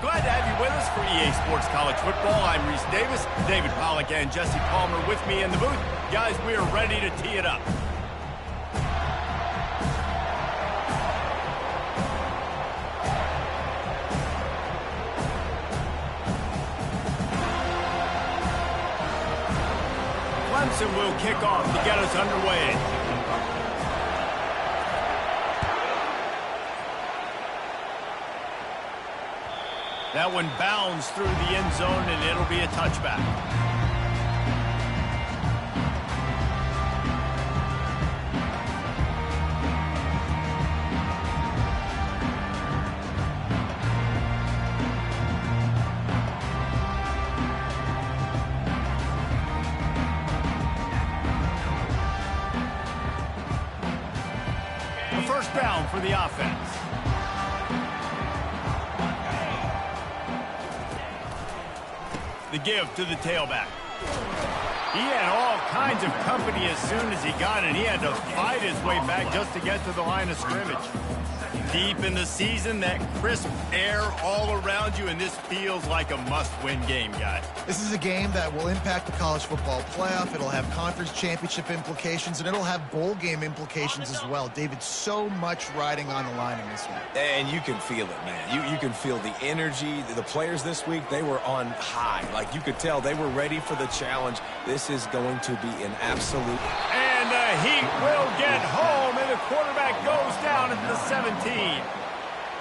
glad to have you with us for EA Sports College Football. I'm Reese Davis, David Pollack, and Jesse Palmer with me in the booth. Guys, we are ready to tee it up. Clemson will kick off to get us underway. That one bounds through the end zone, and it'll be a touchback. A first down for the offense. The give to the tailback. He had all kinds of company as soon as he got it. He had to fight his way back just to get to the line of scrimmage. Deep in the season, that crisp air all around you, and this feels like a must-win game, guys. This is a game that will impact the college football playoff. It'll have conference championship implications, and it'll have bowl game implications as well. David, so much riding on the line in this one. And you can feel it, man. You can feel the energy. The players this week, they were on high. Like, you could tell they were ready for the challenge. This is going to be an absolute... And the Heat will get home, and the quarterback goes down at the 17.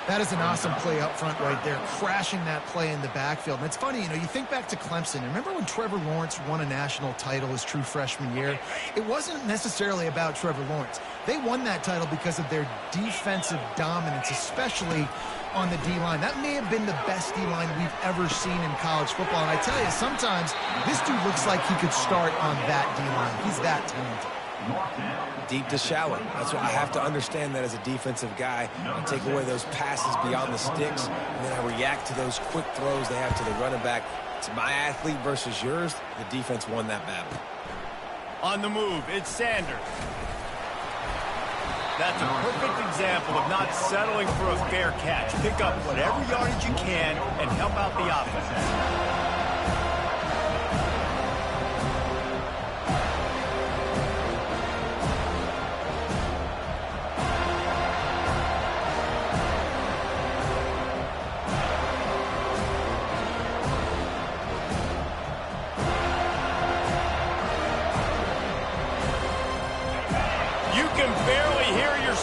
That is an awesome play up front right there, crashing that play in the backfield. And it's funny, you think back to Clemson. Remember when Trevor Lawrence won a national title his true freshman year? It wasn't necessarily about Trevor Lawrence. They won that title because of their defensive dominance, especially on the D-line. That may have been the best D-line we've ever seen in college football. And I tell you, sometimes this dude looks like he could start on that D-line. He's that talented. Deep to shallow. That's what I have to understand that as a defensive guy. I take away those passes beyond the sticks, and then I react to those quick throws they have to the running back. It's my athlete versus yours. The defense won that battle. On the move, it's Sanders. That's a perfect example of not settling for a fair catch. Pick up whatever yardage you can and help out the offense.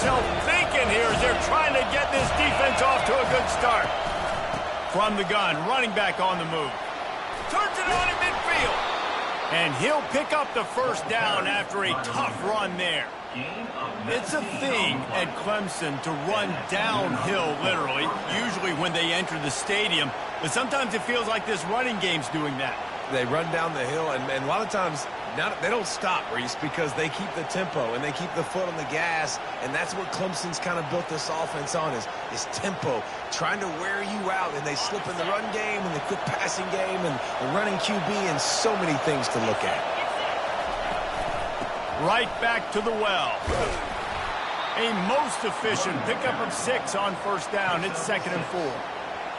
Thinking here as they're trying to get this defense off to a good start. From the gun, running back on the move. Turns it on in midfield. And he'll pick up the first down after a tough run there. It's a thing at Clemson to run downhill, literally, usually when they enter the stadium. But sometimes it feels like this running game's doing that. They run down the hill, and a lot of times they don't stop, Reese, because they keep the tempo and they keep the foot on the gas, and that's what Clemson's kind of built this offense on is tempo, trying to wear you out, and they slip in the run game and the quick passing game and the running QB and so many things to look at. Right back to the well. A most efficient pickup of 6 on first down. It's 2nd and 4.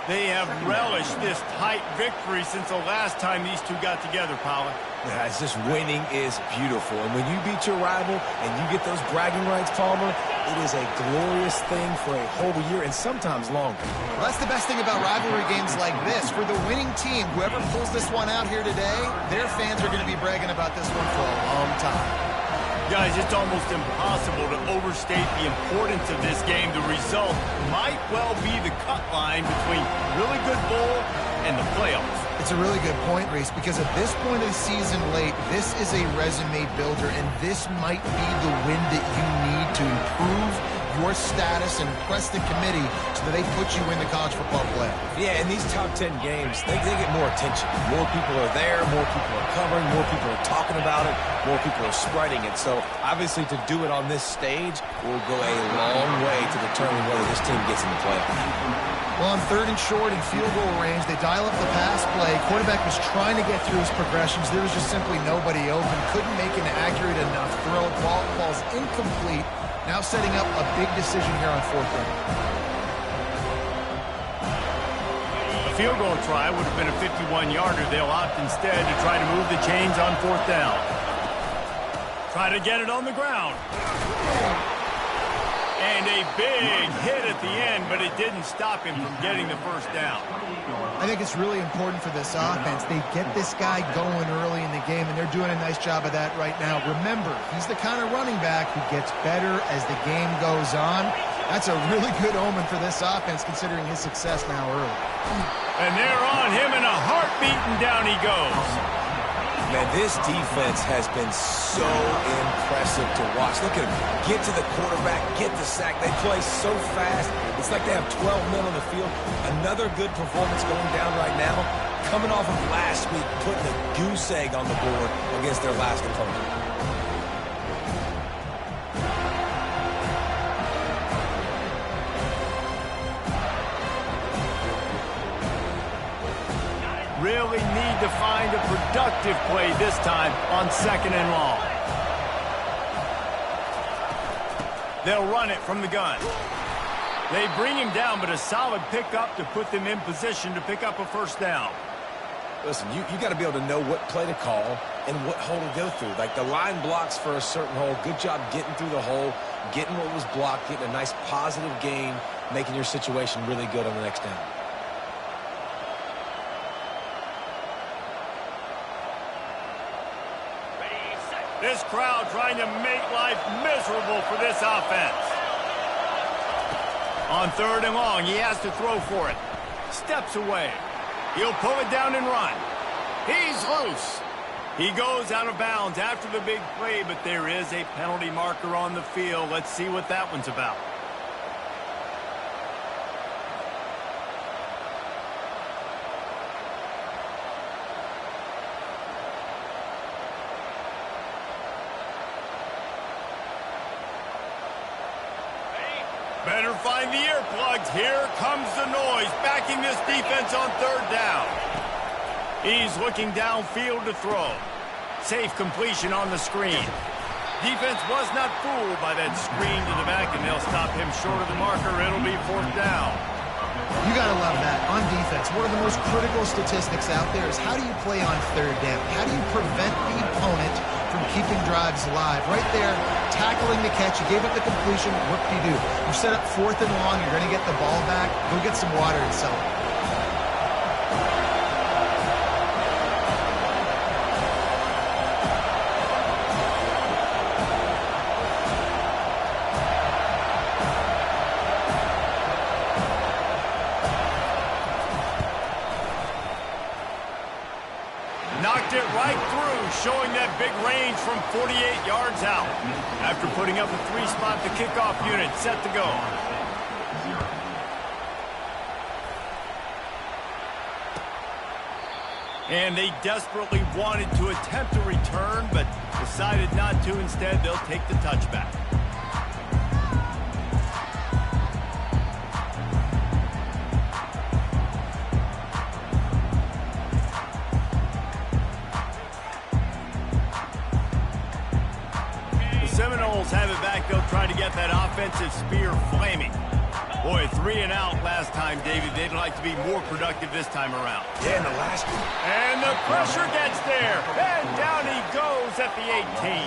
They have relished this tight victory since the last time these two got together, Pollard. Yeah, it's just winning is beautiful. And when you beat your rival and you get those bragging rights, Palmer, it is a glorious thing for a whole year and sometimes longer. Well, that's the best thing about rivalry games like this. For the winning team, whoever pulls this one out here today, their fans are going to be bragging about this one for a long time. Guys, it's almost impossible to overstate the importance of this game. The result might well be the cut line between really good bowl and the playoffs. It's a really good point, Reese, because at this point of the season late, this is a resume builder, and this might be the win that you need to improve your status and impress the committee so that they put you in the college football playoff. Yeah, in these top 10 games, they get more attention. More people are there, more people are covering, more people are talking about it, more people are spreading it. So, obviously, to do it on this stage will go a long way to determine whether this team gets in the playoff. Well, on 3rd and short and field goal range, they dial up the pass play. Quarterback was trying to get through his progressions. There was just simply nobody open. Couldn't make an accurate enough throw. Ball falls incomplete. Now setting up a big decision here on 4th down. The A field goal try would have been a 51-yarder. They'll opt instead to try to move the chains on 4th down. Try to get it on the ground. And a big hit at the end, but it didn't stop him from getting the 1st down. I think it's really important for this offense. They get this guy going early in the game, and they're doing a nice job of that right now. Remember, he's the kind of running back who gets better as the game goes on. That's a really good omen for this offense, considering his success now early. And they're on him in a heartbeat, and down he goes. Man, this defense has been so impressive to watch. Look at them. Get to the quarterback, get the sack. They play so fast. It's like they have 12 men on the field. Another good performance going down right now. Coming off of last week, putting a goose egg on the board against their last opponent. Really need to find a productive play this time on 2nd and long. They'll run it from the gun. They bring him down, but a solid pickup to put them in position to pick up a 1st down. Listen, you got to be able to know what play to call and what hole to go through. Like the line blocks for a certain hole. Good job getting through the hole, getting what was blocked, getting a nice positive gain, making your situation really good on the next down. This crowd trying to make life miserable for this offense. On 3rd and long, he has to throw for it. Steps away. He'll pull it down and run. He's loose. He goes out of bounds after the big play, but there is a penalty marker on the field. Let's see what that one's about. Better find the earplugs. Here comes the noise, backing this defense on 3rd down. He's looking downfield to throw. Safe completion on the screen. Defense was not fooled by that screen to the back, and they'll stop him short of the marker. It'll be 4th down. You got to love that. On defense, one of the most critical statistics out there is how do you play on 3rd down? How do you prevent the opponent from keeping drives alive? Right there, tackling the catch. You gave up the completion. What do you do? You set up 4th and long. You're going to get the ball back. Go get some water and celebrate. Knocked it right through, showing that big range from 48 yards out. After putting up a 3-spot, the kickoff unit set to go. And they desperately wanted to attempt a return, but decided not to. Instead, they'll take the touchback. Seminoles have it back. They'll try to get that offensive spear flaming. Boy, 3 and out last time, David. They'd like to be more productive this time around. Yeah, in the last one. And the pressure gets there. And down he goes at the 18.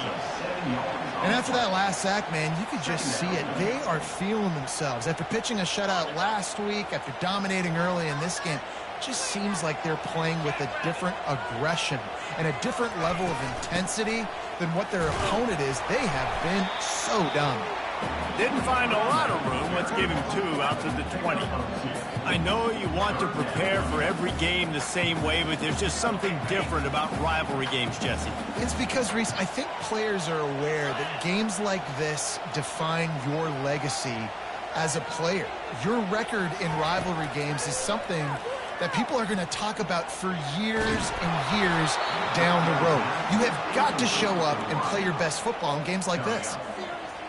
And after that last sack, man, you could just see it. They are feeling themselves. After pitching a shutout last week, after dominating early in this game, it just seems like they're playing with a different aggression and a different level of intensity than what their opponent is. They have been so dominant. Didn't find a lot of room. Let's give him 2 out to the 20. I know you want to prepare for every game the same way, but there's just something different about rivalry games, Jesse. It's because, Reese, I think players are aware that games like this define your legacy as a player. Your record in rivalry games is something that people are going to talk about for years and years down the road. You have got to show up and play your best football in games like this.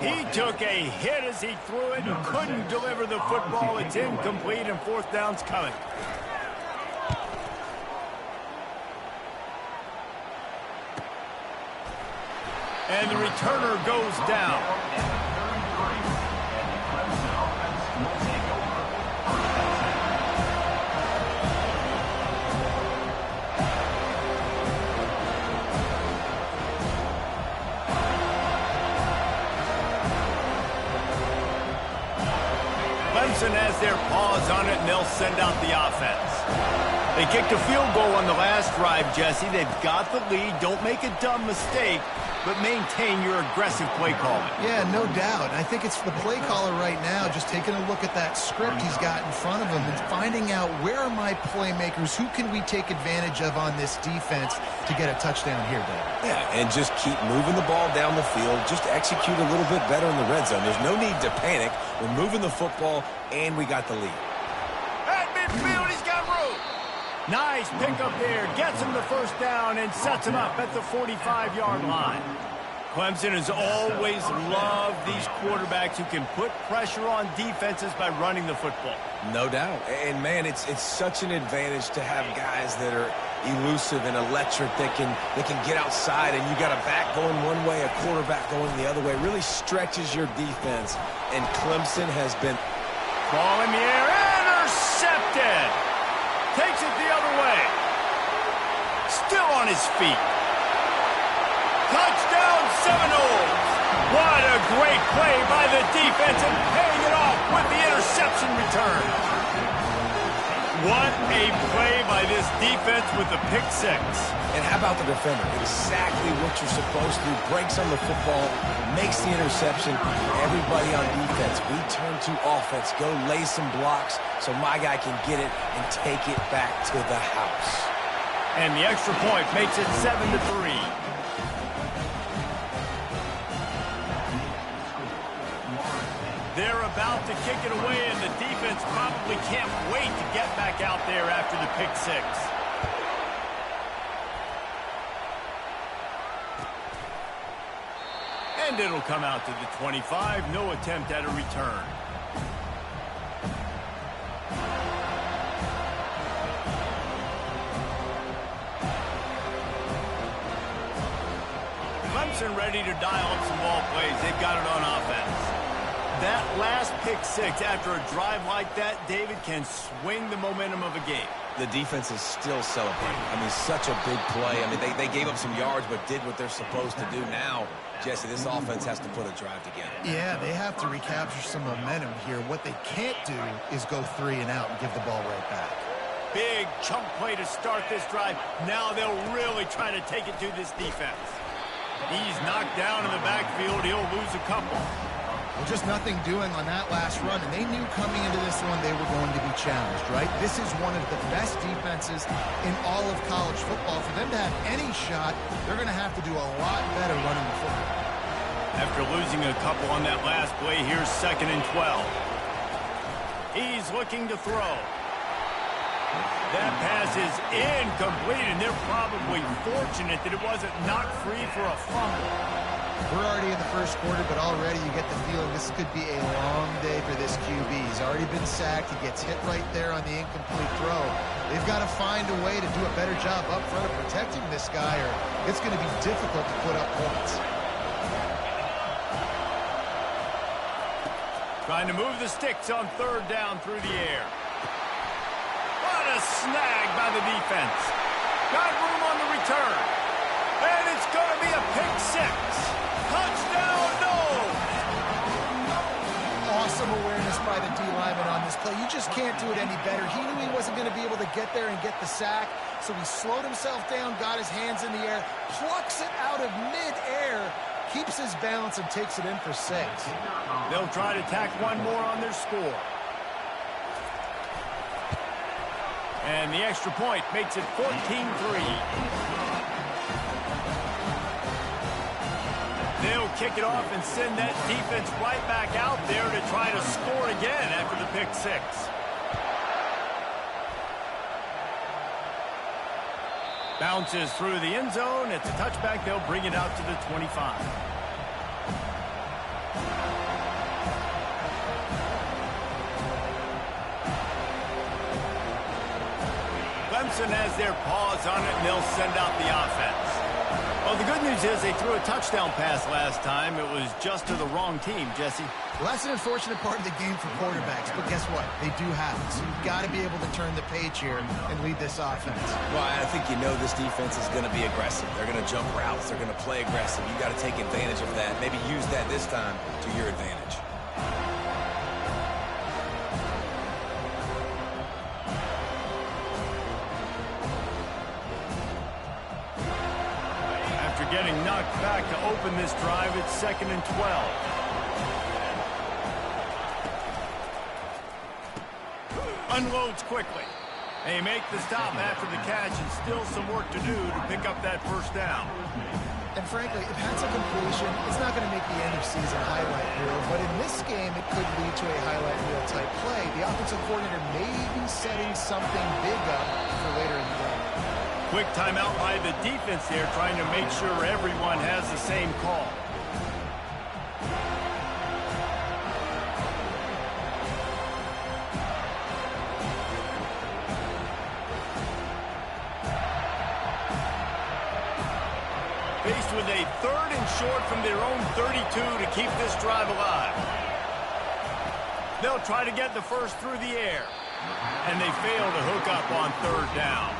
He took a hit as he threw it and couldn't deliver the football. It's incomplete, and 4th down's coming. And the returner goes down. send out the offense. They kicked a field goal on the last drive, Jesse. They've got the lead. Don't make a dumb mistake, but maintain your aggressive play calling. Yeah, no doubt. I think it's the play caller right now just taking a look at that script he's got in front of him and finding out where are my playmakers, who can we take advantage of on this defense to get a touchdown here, Dave. Yeah, and just keep moving the ball down the field. Just execute a little bit better in the red zone. There's no need to panic. We're moving the football, and we got the lead. At midfield, he's got room. Nice pickup there. Gets him the first down and sets him up at the 45-yard line. Clemson has always loved these quarterbacks who can put pressure on defenses by running the football. No doubt. And, man, it's such an advantage to have guys that are elusive and electric that can get outside, and you got a back going one way, a quarterback going the other way. It really stretches your defense, and Clemson has been... Ball in the air, intercepted. Takes it the other way. Still on his feet. Touchdown Seminoles. What a great play by the defense and paying it off with the interception return. What a play by this defense with the pick six. And how about the defender? Exactly what you're supposed to do. Breaks on the football, makes the interception. Everybody on defense, we turn to offense. Go lay some blocks so my guy can get it and take it back to the house. And the extra point makes it 7-3. They're about to kick it away, and the defense probably can't wait to get back out there after the pick six. And it'll come out to the 25. No attempt at a return. Clemson ready to dial up some ball plays. They've got it on offense. That last pick six after a drive like that, David, can swing the momentum of a game. The defense is still celebrating. I mean, such a big play. I mean, they gave up some yards but did what they're supposed to do. Now, Jesse, this offense has to put a drive together. Yeah, they have to recapture some momentum here. What they can't do is go 3 and out and give the ball right back. Big chunk play to start this drive. Now they'll really try to take it to this defense. He's knocked down in the backfield. He'll lose a couple. Well, just nothing doing on that last run, and they knew coming into this one they were going to be challenged, right? This is one of the best defenses in all of college football. For them to have any shot, they're going to have to do a lot better running the football. After losing a couple on that last play, here's 2nd and 12. He's looking to throw. That pass is incomplete, and they're probably fortunate that it wasn't knocked free for a fumble. We're already in the first quarter, but already you get the feeling this could be a long day for this QB. He's already been sacked. He gets hit right there on the incomplete throw. They've got to find a way to do a better job up front of protecting this guy, or it's going to be difficult to put up points. Trying to move the sticks on 3rd down through the air. What a snag by the defense. Got room on the return. And it's going to be a pick six. Touchdown, no! Awesome awareness by the D-lineman on this play. You just can't do it any better. He knew he wasn't going to be able to get there and get the sack, so he slowed himself down, got his hands in the air, plucks it out of mid-air, keeps his balance, and takes it in for 6. They'll try to tack one more on their score. And the extra point makes it 14-3. They'll kick it off and send that defense right back out there to try to score again after the pick six. Bounces through the end zone. It's a touchback. They'll bring it out to the 25. Clemson has their paws on it, and they'll send out the offense. Well, the good news is they threw a touchdown pass last time. It was just to the wrong team, Jesse. Well, that's an unfortunate part of the game for quarterbacks, but guess what? They do have it, so you've got to be able to turn the page here and lead this offense. Well, I think you know this defense is going to be aggressive. They're going to jump routes. They're going to play aggressive. You got to take advantage of that. Maybe use that this time to your advantage. getting knocked back to open this drive. It's 2nd and 12. Unloads quickly. They make the stop after the catch, and still some work to do to pick up that first down. And frankly, if that's a completion, it's not going to make the end of season highlight reel. But in this game, it could lead to a highlight reel type play. The offensive coordinator may be setting something big up for later in the game. Quick timeout by the defense there, trying to make sure everyone has the same call. Faced with a 3rd and short from their own 32 to keep this drive alive. They'll try to get the first through the air. And they fail to hook up on 3rd down.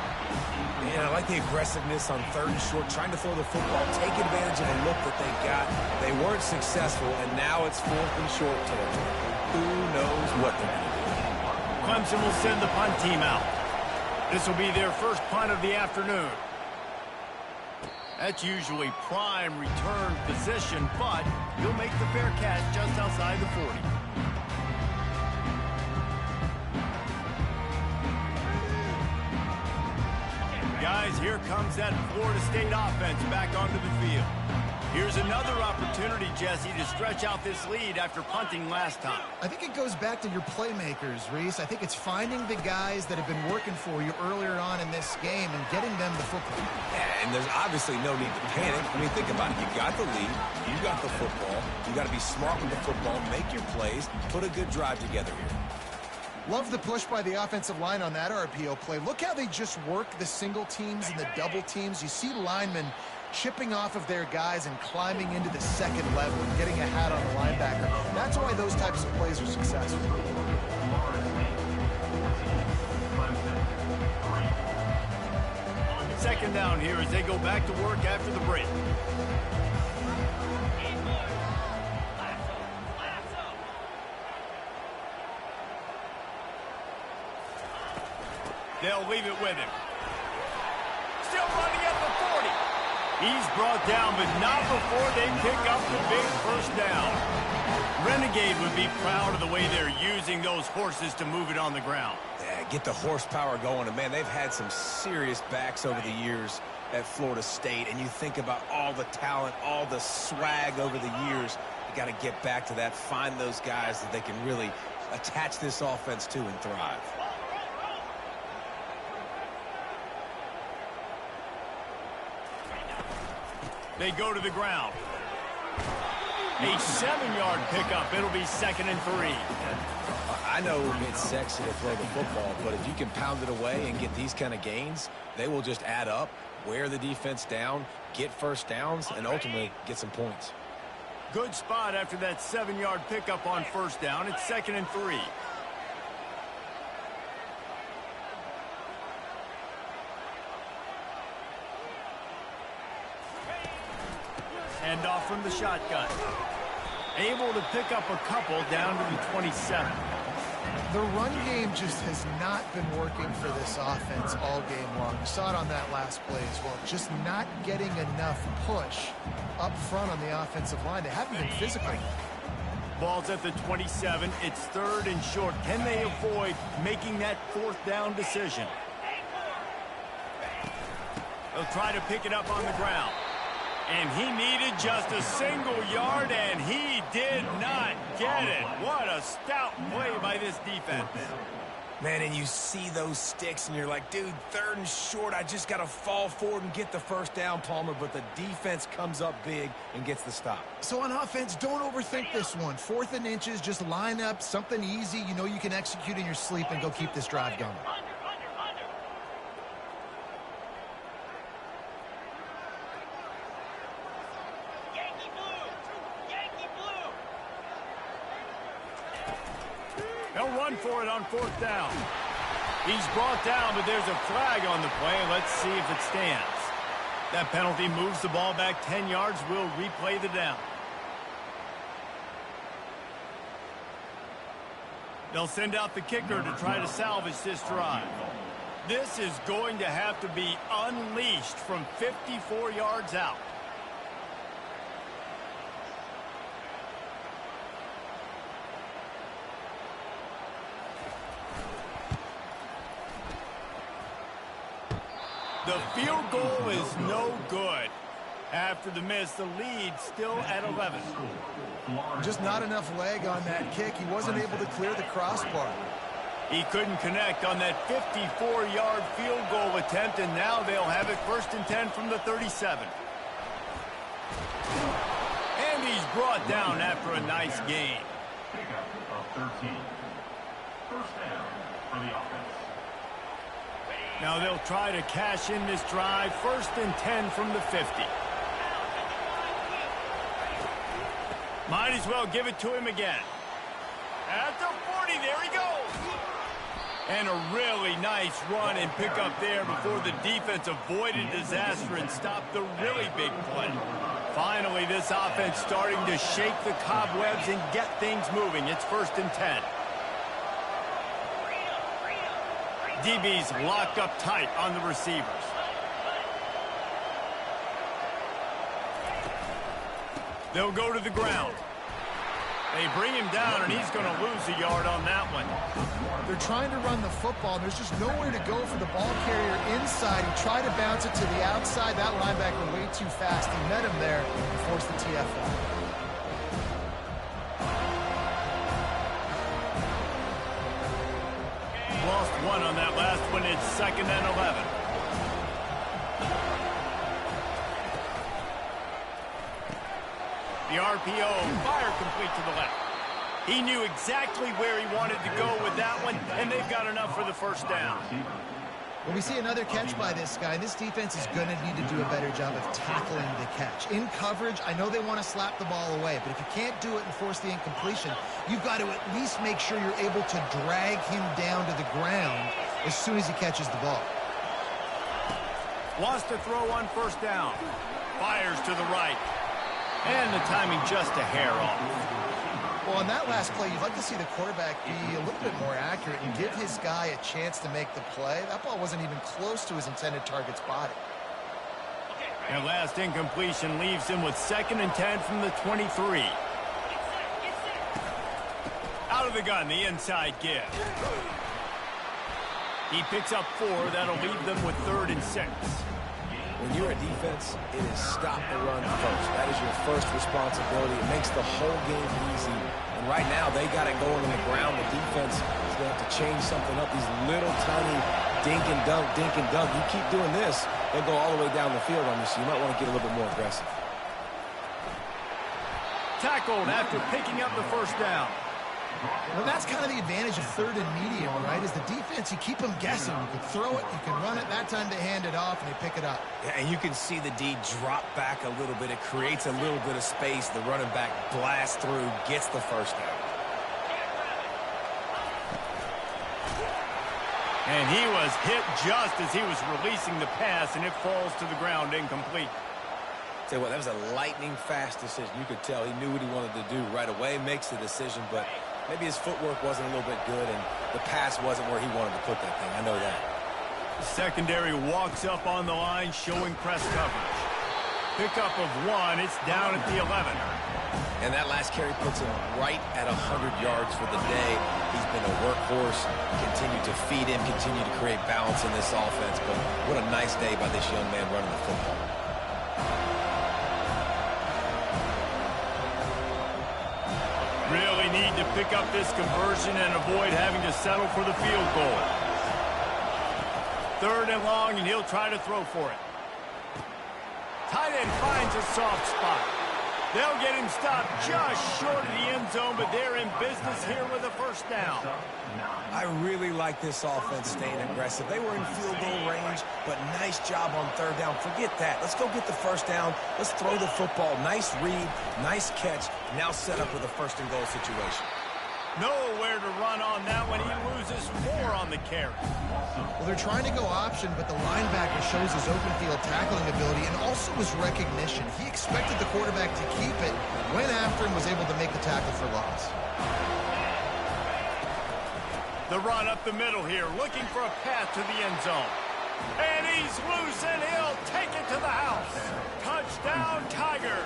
Man, I like the aggressiveness on 3rd and short, trying to throw the football, take advantage of a look that they got. They weren't successful, and now it's 4th and short territory. Who knows what they're going to do? Clemson will send the punt team out. This will be their first punt of the afternoon. That's usually prime return position, but he'll make the fair catch just outside the 40. Guys, here comes that Florida State offense back onto the field. Here's another opportunity, Jesse, to stretch out this lead after punting last time. I think it goes back to your playmakers, Reese. I think it's finding the guys that have been working for you earlier on in this game and getting them the football. Yeah, and there's obviously no need to panic. I mean, think about it. You got the lead. You got the football. You got to be smart with the football, make your plays, put a good drive together here. Love the push by the offensive line on that RPO play. Look how they just work the single teams and the double teams. You see linemen chipping off of their guys and climbing into the second level and getting a hat on the linebacker. That's why those types of plays are successful. Second down here as they go back to work after the break. They'll leave it with him. Still running at the 40. He's brought down, but not before they pick up the big first down. Renegade would be proud of the way they're using those horses to move it on the ground. Yeah, get the horsepower going. And, man, they've had some serious backs over the years at Florida State. And you think about all the talent, all the swag over the years. You got to get back to that, find those guys that they can really attach this offense to and thrive. They go to the ground. A 7-yard pickup. It'll be 2nd and 3. I know it's sexy to throw the football, but if you can pound it away and get these kind of gains, they will just add up, wear the defense down, get first downs, and ultimately get some points. Good spot after that 7-yard pickup on first down. It's 2nd and 3. Hand off from the shotgun. Able to pick up a couple down to the 27. The run game just has not been working for this offense all game long. You saw it on that last play as well. Just not getting enough push up front on the offensive line. They haven't been physical. Ball's at the 27. It's 3rd and short. Can they avoid making that 4th down decision? They'll try to pick it up on the ground. And he needed just a single yard, and he did not get it. What a stout play by this defense. Man, and you see those sticks, and you're like, dude, 3rd and short, I just got to fall forward and get the first down, Palmer. But the defense comes up big and gets the stop. So on offense, don't overthink this one. 4th and inches, just line up something easy you know you can execute in your sleep and go keep this drive going. They'll run for it on 4th down. He's brought down, but there's a flag on the play. Let's see if it stands. That penalty moves the ball back 10 yards. We'll replay the down. They'll send out the kicker to try to salvage this drive. This is going to have to be unleashed from 54 yards out. The field goal is no good. After the miss, the lead still at 11. Just not enough leg on that kick. He wasn't able to clear the crossbar. He couldn't connect on that 54-yard field goal attempt, and now they'll have it 1st and 10 from the 37. And he's brought down after a nice gain. Now they'll try to cash in this drive. 1st and 10 from the 50. Might as well give it to him again. At the 40, there he goes. And a really nice run and pick up there before the defense avoided disaster and stopped the really big play. Finally, this offense starting to shake the cobwebs and get things moving. It's 1st and 10. DB's locked up tight on the receivers. They'll go to the ground. They bring him down, and he's going to lose a yard on that one. They're trying to run the football. There's just nowhere to go for the ball carrier inside. He tried to bounce it to the outside. That linebacker way too fast. He met him there and forced the TFL. Lost one on that last one. It's 2nd and 11. The RPO, fire complete to the left. He knew exactly where he wanted to go with that one, and they've got enough for the 1st down. Well, we see another catch by this guy. This defense is going to need to do a better job of tackling the catch. In coverage, I know they want to slap the ball away, but if you can't do it and force the incompletion, you've got to at least make sure you're able to drag him down to the ground as soon as he catches the ball. Lost a throw on 1st down. Fires to the right. And the timing just a hair off. Well, on that last play, you'd like to see the quarterback be a little bit more accurate and give his guy a chance to make the play. That ball wasn't even close to his intended target's body. And last incompletion leaves him with 2nd and 10 from the 23. Out of the gun, the inside give. He picks up 4. That'll leave them with 3rd and 6. When you're a defense, it is stop the run first. That is your first responsibility. It makes the whole game easy. And right now, they got it going on the ground. The defense is going to have to change something up. These little tiny dink and dunk, dink and dunk. You keep doing this, they'll go all the way down the field on you, so you might want to get a little bit more aggressive. Tackled after picking up the 1st down. Well, that's kind of the advantage of 3rd and medium, right? Is the defense, you keep them guessing. You can throw it, you can run it. That time they hand it off and they pick it up. Yeah, and you can see the D drop back a little bit. It creates a little bit of space. The running back blasts through, gets the 1st down. And he was hit just as he was releasing the pass, and it falls to the ground incomplete. Tell you what, that was a lightning-fast decision. You could tell he knew what he wanted to do right away, makes the decision, but maybe his footwork wasn't a little bit good, and the pass wasn't where he wanted to put that thing. I know that. The secondary walks up on the line, showing press coverage. Pickup of 1. It's down at the 11. And that last carry puts him right at 100 yards for the day. He's been a workhorse, continue to feed him, continue to create balance in this offense, but what a nice day by this young man running the football. Really need to pick up this conversion and avoid having to settle for the field goal. 3rd and long, and he'll try to throw for it. Tight end finds a soft spot. They'll get him stopped just short of the end zone, but they're in business here with a 1st down. I really like this offense staying aggressive. They were in field goal range, but nice job on 3rd down. Forget that. Let's go get the 1st down. Let's throw the football. Nice read, nice catch. Now set up with a 1st and goal situation. Nowhere to run on that one. He loses 4 on the carry. Well, they're trying to go option, but the linebacker shows his open field tackling ability and also his recognition. He expected the quarterback to keep it, went after him, was able to make the tackle for loss. The run up the middle here, looking for a path to the end zone. And he's loose, and he'll take it to the house. Touchdown, Tigers.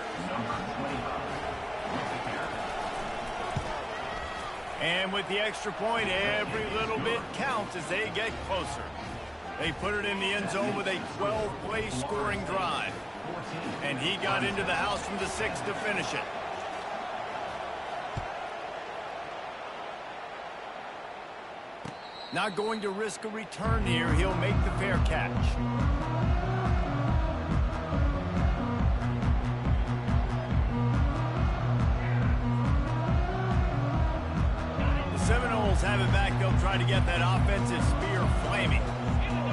And with the extra point, every little bit counts as they get closer. They put it in the end zone with a 12-play scoring drive. And he got into the house from the 6 to finish it. Not going to risk a return here. He'll make the fair catch. Seminoles have it back. They'll try to get that offensive spear flaming.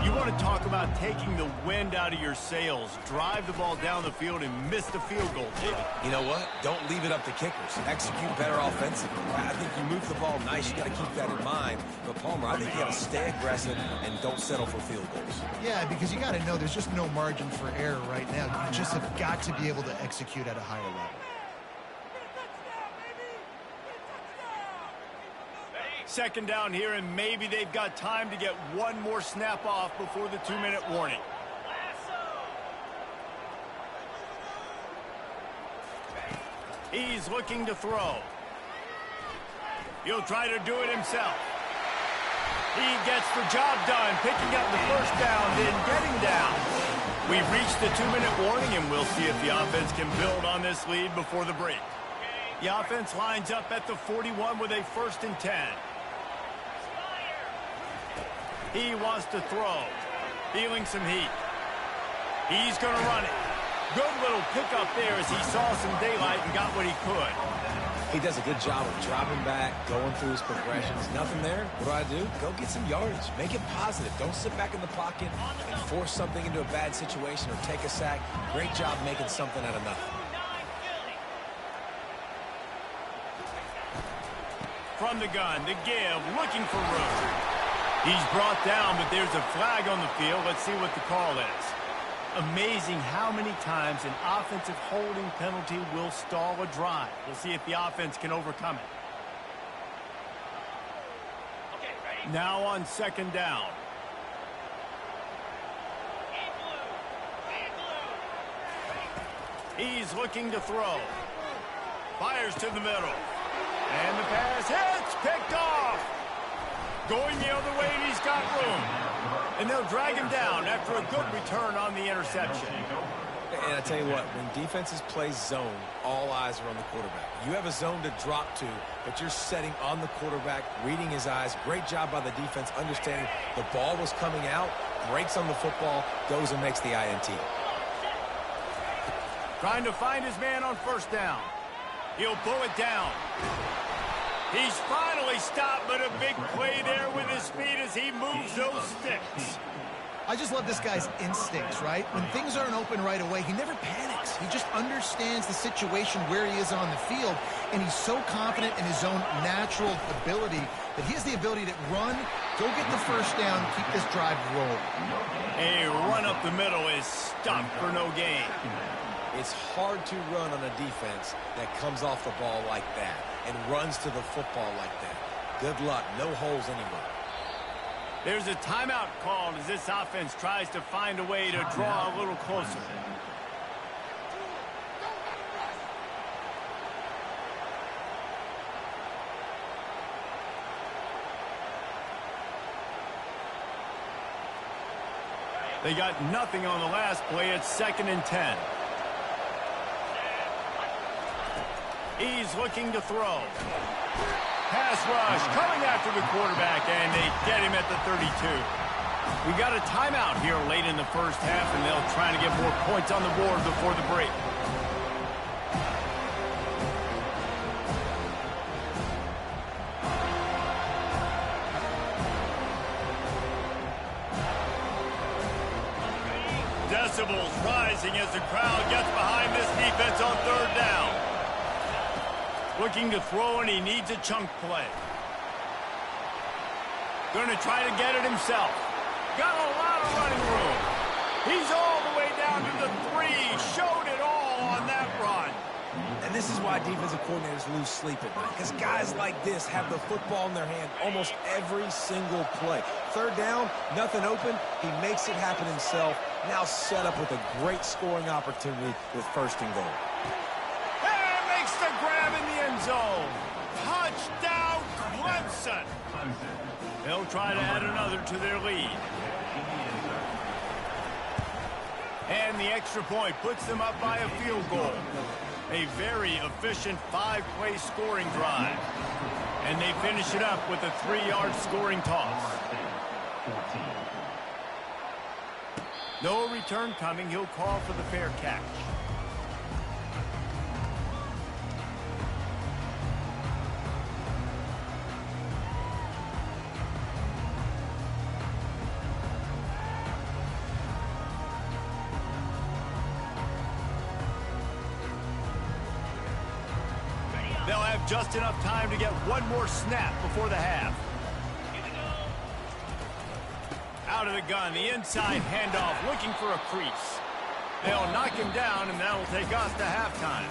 You want to talk about taking the wind out of your sails. Drive the ball down the field and miss the field goal, David. You know what? Don't leave it up to kickers. Execute better offensively. I think you move the ball nice. You got to keep that in mind. But, Palmer, I think you got to stay aggressive and don't settle for field goals. Yeah, because you got to know there's just no margin for error right now. You just have got to be able to execute at a higher level. Second down here, and maybe they've got time to get one more snap off before the 2-minute warning. He's looking to throw. He'll try to do it himself. He gets the job done, picking up the first down, then getting down. We've reached the 2-minute warning, and we'll see if the offense can build on this lead before the break. The offense lines up at the 41 with a 1st and 10. He wants to throw. Feeling some heat. He's going to run it. Good little pickup there as he saw some daylight and got what he could. He does a good job of dropping back, going through his progressions. Nothing there. What do? Go get some yardage. Make it positive. Don't sit back in the pocket and force something into a bad situation or take a sack. Great job making something out of nothing. From the gun, the give, looking for room. He's brought down, but there's a flag on the field. Let's see what the call is. Amazing how many times an offensive holding penalty will stall a drive. We'll see if the offense can overcome it. Now on 2nd down. He's looking to throw. Fires to the middle. And the pass hits, picked off. Going the other way, and he's got room. And they'll drag him down after a good return on the interception. And I tell you what, when defenses play zone, all eyes are on the quarterback. You have a zone to drop to, but you're setting on the quarterback, reading his eyes. Great job by the defense, understanding the ball was coming out, breaks on the football, goes and makes the INT. Trying to find his man on 1st down. He'll pull it down. He's finally stopped, but a big play there with his speed as he moves those sticks. I just love this guy's instincts, right? When things aren't open right away, he never panics. He just understands the situation where he is on the field, and he's so confident in his own natural ability that he has the ability to run, go get the 1st down, keep this drive rolling. A run up the middle is stopped for no gain. It's hard to run on a defense that comes off the ball like that and runs to the football like that. Good luck. No holes anywhere. There's a timeout called as this offense tries to find a way to draw a little closer. They got nothing on the last play. It's 2nd and 10. He's looking to throw. Pass rush coming after the quarterback, and they get him at the 32. We got a timeout here late in the 1st half, and they'll try to get more points on the board before the break. Decibels rising as the crowd gets behind this defense on 3rd down. Looking to throw, and he needs a chunk play. Going to try to get it himself. Got a lot of running room. He's all the way down to the 3. Showed it all on that run. And this is why defensive coordinators lose sleep at night, because guys like this have the football in their hand almost every single play. 3rd down, nothing open. He makes it happen himself. Now set up with a great scoring opportunity with 1st and goal. The grab in the end zone. Touchdown, Clemson. They'll try to add another to their lead. the extra point puts them up by a field goal. A very efficient 5-play scoring drive. And they finish it up with a 3-yard scoring toss. No return coming. He'll call for the fair catch. They'll have just enough time to get one more snap before the half. Out of the gun, the inside handoff, looking for a crease. They'll knock him down, and that'll take us to halftime.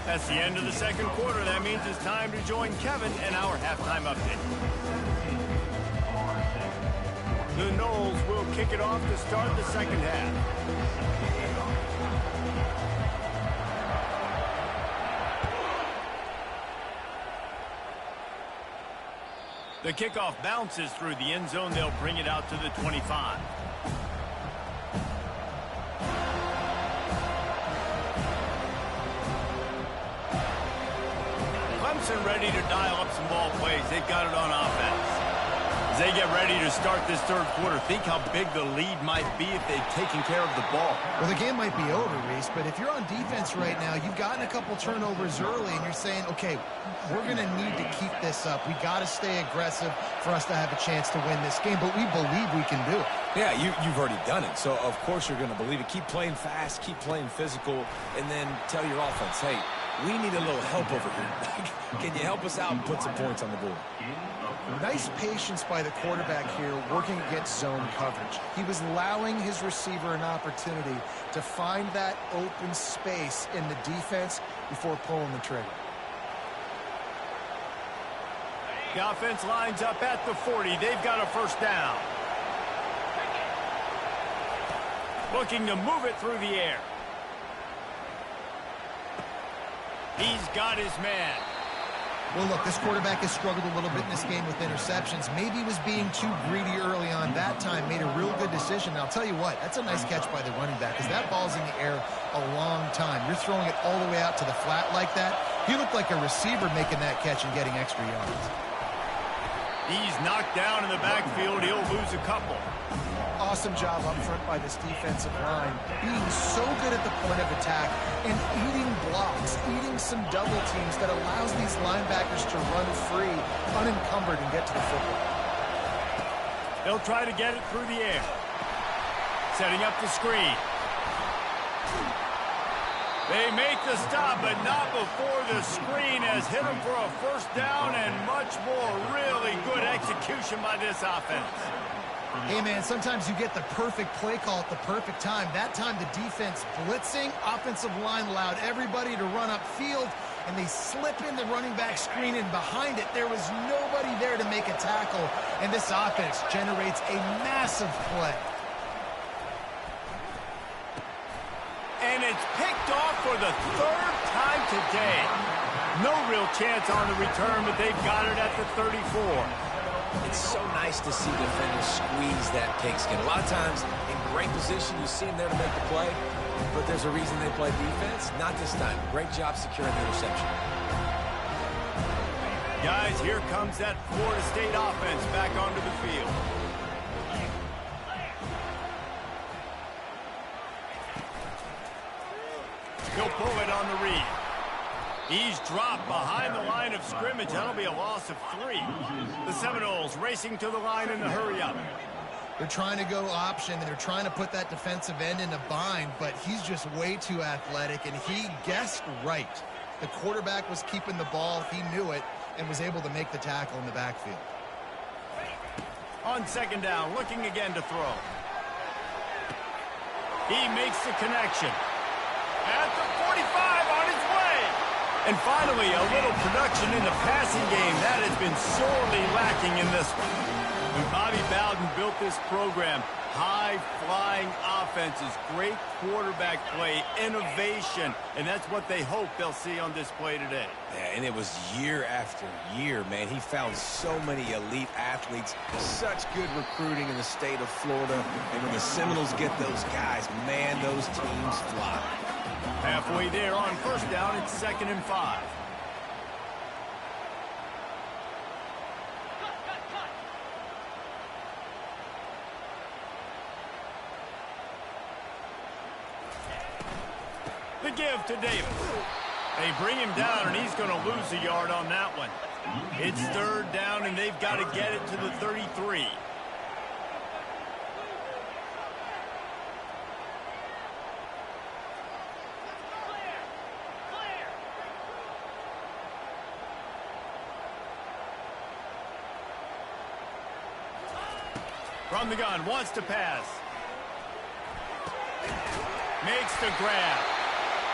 That's the end of the second quarter. That means it's time to join Kevin and our halftime update. The Noles will kick it off to start the second half. The kickoff bounces through the end zone. They'll bring it out to the 25. Clemson ready to dial up some ball plays. They've got it on offense. As they get ready to start this third quarter, think how big the lead might be if they've taken care of the ball. Well, the game might be over, Reese, but if you're on defense right now, you've gotten a couple turnovers early, and you're saying, okay, we're going to need to keep this up. We got to stay aggressive for us to have a chance to win this game, but we believe we can do it. Yeah, you've already done it, so of course you're going to believe it. Keep playing fast, keep playing physical, and then tell your offense, hey, we need a little help over here. Can you help us out and put some points on the board? Nice patience by the quarterback here working against zone coverage. He was allowing his receiver an opportunity to find that open space in the defense before pulling the trigger. The offense lines up at the 40. They've got a first down. Looking to move it through the air. He's got his man. Well, look, this quarterback has struggled a little bit in this game with interceptions. Maybe he was being too greedy early on. That time made a real good decision. And I'll tell you what, that's a nice catch by the running back because that ball's in the air a long time. You're throwing it all the way out to the flat like that. He looked like a receiver making that catch and getting extra yards. He's knocked down in the backfield. He'll lose a couple. Awesome job up front by this defensive line, being so good at the point of attack and eating blocks, eating some double teams that allows these linebackers to run free, unencumbered, and get to the football. They'll try to get it through the air. Setting up the screen. They make the stop, but not before the screen has hit them for a first down and much more. Really good execution by this offense. Hey, man, sometimes you get the perfect play call at the perfect time. That time the defense blitzing, offensive line allowed everybody to run upfield, and they slip in the running back screen, and behind it there was nobody there to make a tackle, and this offense generates a massive play. And it's picked off for the third time today. No real chance on the return, but they've got it at the 34. It's so nice to see defenders squeeze that pigskin. A lot of times, in great position, you see them there to make the play, but there's a reason they play defense. Not this time. Great job securing the interception. Guys, here comes that Florida State offense back onto the field. He'll pull it on the read. He's dropped behind the line of scrimmage. That'll be a loss of 3. The Seminoles racing to the line in the hurry-up. They're trying to go option, and they're trying to put that defensive end in a bind, but he's just way too athletic, and he guessed right. The quarterback was keeping the ball. He knew it and was able to make the tackle in the backfield. On second down, looking again to throw. He makes the connection. At the 45, on his way. And finally, a little production in the passing game. That has been sorely lacking in this one. When Bobby Bowden built this program, High-flying offenses, great quarterback play, innovation, and that's what they hope they'll see on display today. Yeah, and it was year after year, man. He found so many elite athletes, such good recruiting in the state of Florida, and when the Seminoles get those guys, man, those teams fly. Halfway there on first down, it's 2nd and 5. The give to Davis. They bring him down, and he's going to lose a yard on that one. It's 3rd down, and they've got to get it to the 33. From the gun, wants to pass. Makes the grab.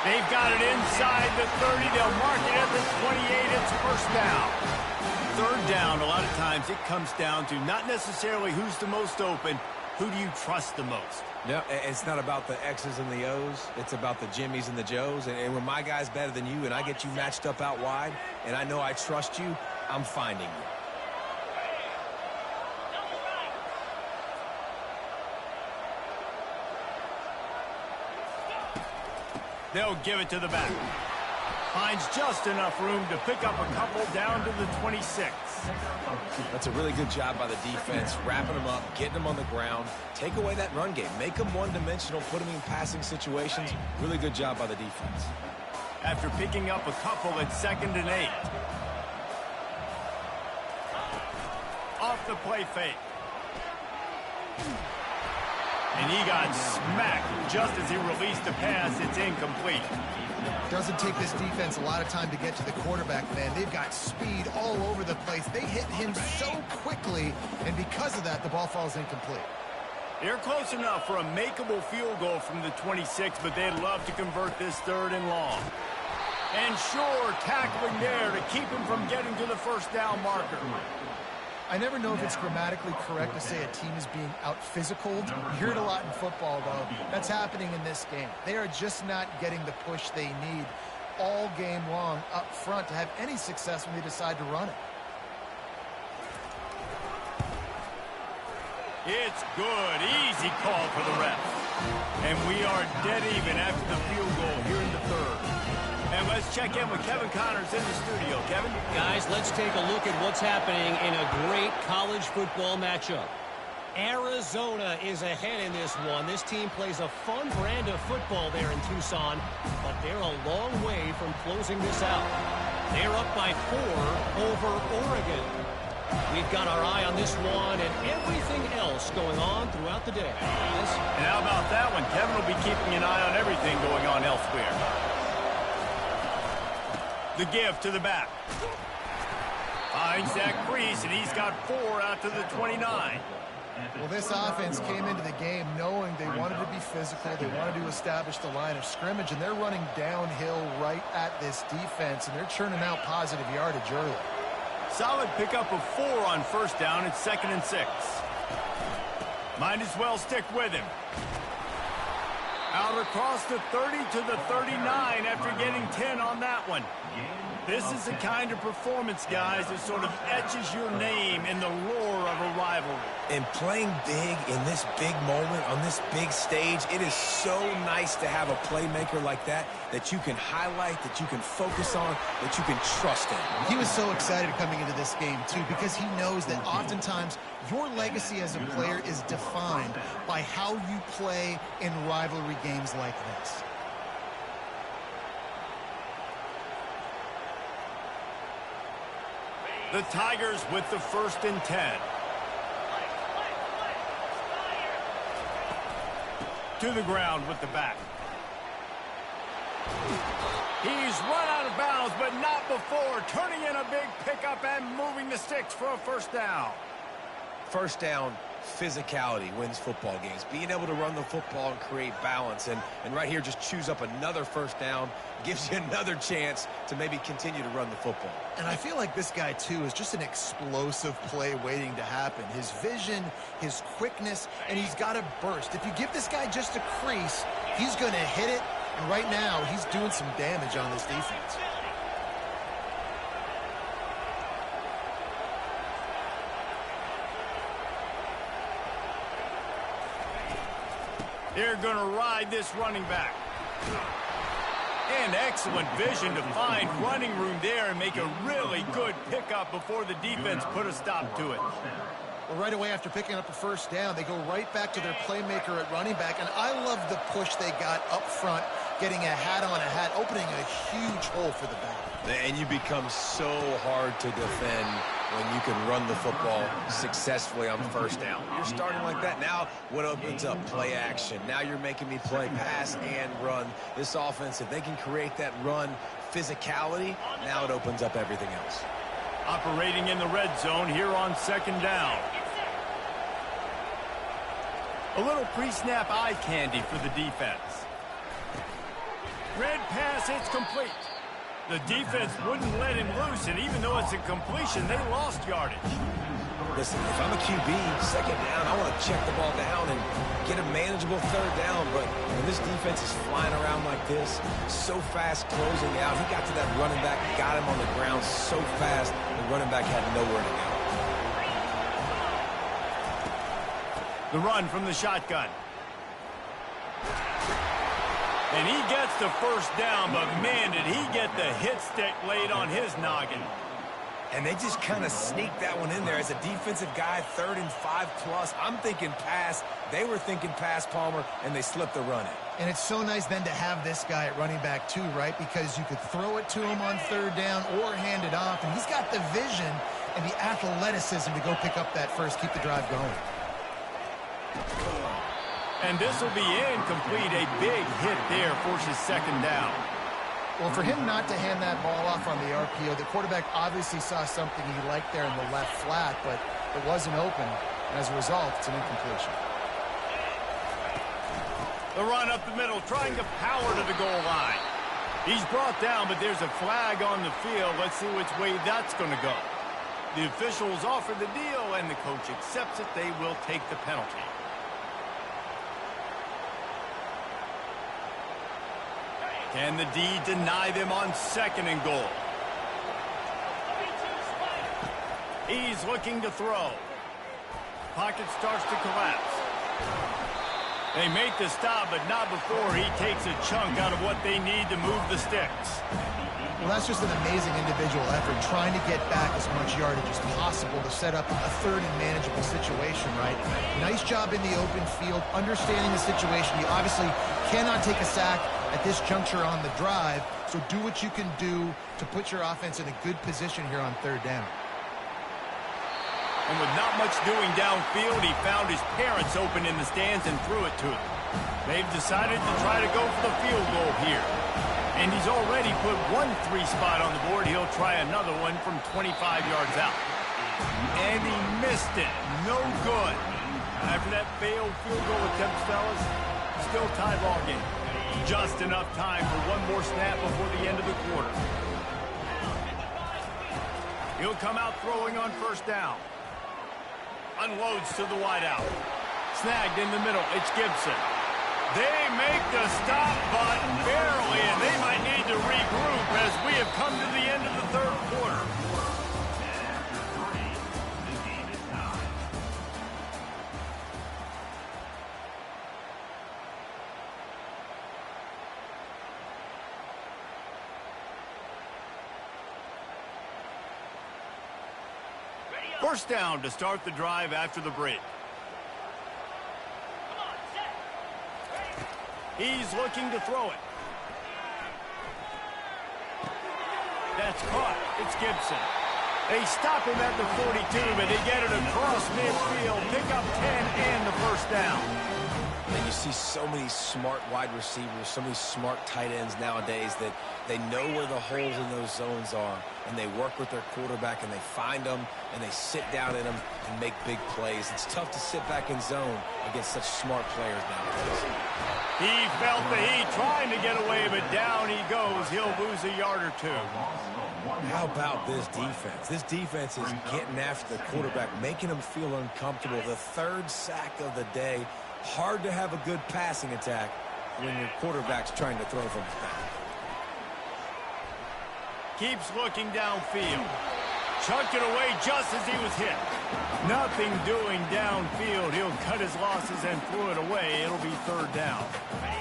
They've got it inside the 30. They'll mark it at the 28. It's first down. 3rd down, a lot of times it comes down to not necessarily who's the most open, who do you trust the most? No, it's not about the X's and the O's. It's about the Jimmys and the Joes. And when my guy's better than you and I get you matched up out wide and I know I trust you, I'm finding you. They'll give it to the back. Finds just enough room to pick up a couple down to the 26. That's a really good job by the defense, wrapping them up, getting them on the ground. Take away that run game. Make them one-dimensional, put them in passing situations. Really good job by the defense. After picking up a couple at 2nd and 8. Off the play fake. And he got smacked just as he released the pass. It's incomplete. Doesn't take this defense a lot of time to get to the quarterback, man. They've got speed all over the place. They hit him so quickly, and because of that, the ball falls incomplete. They're close enough for a makeable field goal from the 26, but they'd love to convert this 3rd and long. And sure, tackling there to keep him from getting to the first down marker. I never know if it's grammatically correct to say a team is being out-physicaled. You hear it a lot in football, though. That's happening in this game. They are just not getting the push they need all game long up front to have any success when they decide to run it. It's good. Easy call for the ref. And we are dead even after the field goal here in the 3rd. And let's check in with Kevin Connors in the studio. Kevin? Guys, let's take a look at what's happening in a great college football matchup. Arizona is ahead in this one. This team plays a fun brand of football there in Tucson, but they're a long way from closing this out. They're up by 4 over Oregon. We've got our eye on this one and everything else going on throughout the day. Guys. And how about that one? Kevin will be keeping an eye on everything going on elsewhere. The give to the back. Finds that crease, and he's got 4 out to the 29. Well, this offense came into the game knowing they wanted to be physical, they wanted to establish the line of scrimmage, and they're running downhill right at this defense, and they're churning out positive yardage early. Solid pickup of 4 on first down. It's 2nd and 6. Might as well stick with him. Out across the 30 to the 39 after getting 10 on that one. This is the kind of performance, guys, that sort of etches your name in the lore of a rivalry. And playing big in this big moment, on this big stage, it is so nice to have a playmaker like that you can highlight, that you can focus on, that you can trust in. He was so excited coming into this game, too, because he knows that oftentimes your legacy as a player is defined by how you play in rivalry games like this. The Tigers with the 1st and 10. To the ground with the back. He's run out of bounds, but not before. Turning in a big pickup and moving the sticks for a first down. First down, physicality wins football games. Being able to run the football and create balance. And right here, just choose up another first down, gives you another chance to maybe continue to run the football. And I feel like this guy, too, is just an explosive play waiting to happen. His vision, his quickness, and he's got a burst. If you give this guy just a crease, he's going to hit it. And right now, he's doing some damage on this defense. They're going to ride this running back. And excellent vision to find running room there and make a really good pickup before the defense put a stop to it. Well, right away after picking up a first down, they go right back to their playmaker at running back. And I love the push they got up front, getting a hat on a hat, opening a huge hole for the back. And you become so hard to defend when you can run the football successfully on first down. You're starting like that. Now what opens up? Play action. Now you're making me play pass and run. This offense, if they can create that run physicality, now it opens up everything else. Operating in the red zone here on second down. A little pre-snap eye candy for the defense. Red pass, it's complete. The defense wouldn't let him loose, and even though it's a completion, they lost yardage. Listen, if I'm a QB, second down, I want to check the ball down and get a manageable third down. But when this defense is flying around like this, so fast closing out, he got to that running back, got him on the ground so fast, the running back had nowhere to go. The run from the shotgun. And he gets the first down, but man, did he get the hit stick laid on his noggin. And they just kind of sneaked that one in there as a defensive guy, 3rd and 5+. I'm thinking pass. They were thinking pass, Palmer, and they slipped the run in. And it's so nice then to have this guy at running back too, right? Because you could throw it to him on third down or hand it off. And he's got the vision and the athleticism to go pick up that first, keep the drive going. And this will be incomplete. A big hit there forces second down. Well, for him not to hand that ball off on the RPO, the quarterback obviously saw something he liked there in the left flat, but it wasn't open. And as a result, it's an incompletion. The run up the middle, trying to power to the goal line. He's brought down, but there's a flag on the field. Let's see which way that's going to go. The officials offer the deal, and the coach accepts it. They will take the penalty. Can the D deny them on second and goal? He's looking to throw. Pocket starts to collapse. They make the stop, but not before he takes a chunk out of what they need to move the sticks. Well, that's just an amazing individual effort, trying to get back as much yardage as possible to set up a third and manageable situation, right? Nice job in the open field, understanding the situation. You obviously cannot take a sack at this juncture on the drive, so do what you can do to put your offense in a good position here on third down. And with not much doing downfield, he found his parents open in the stands and threw it to them. They've decided to try to go for the field goal here. And he's already put 1-3 spot on the board. He'll try another one from 25 yards out. And he missed it. No good. After that failed field goal attempt, fellas, still tie ball game. Just enough time for one more snap before the end of the quarter. He'll come out throwing on first down. Unloads to the wideout. Snagged in the middle. It's Gibson. They make the stop, but barely, and they might need to regroup as we have come to the end of the third quarter. First down to start the drive after the break. He's looking to throw it. That's caught. It's Gibson. They stop him at the 42, but they get it across midfield. Pick up 10 and the first down. And you see so many smart wide receivers, so many smart tight ends nowadays that they know where the holes in those zones are. and they work with their quarterback, and they find them, and they sit down in them and make big plays. It's tough to sit back in zone against such smart players nowadays. He felt the heat trying to get away, but down he goes. He'll lose a yard or two. How about this defense? This defense is getting after the quarterback, making him feel uncomfortable. The third sack of the day. Hard to have a good passing attack when your quarterback's trying to throw from his back. Keeps looking downfield. Chucked it away just as he was hit. Nothing doing downfield. He'll cut his losses and throw it away. It'll be third down.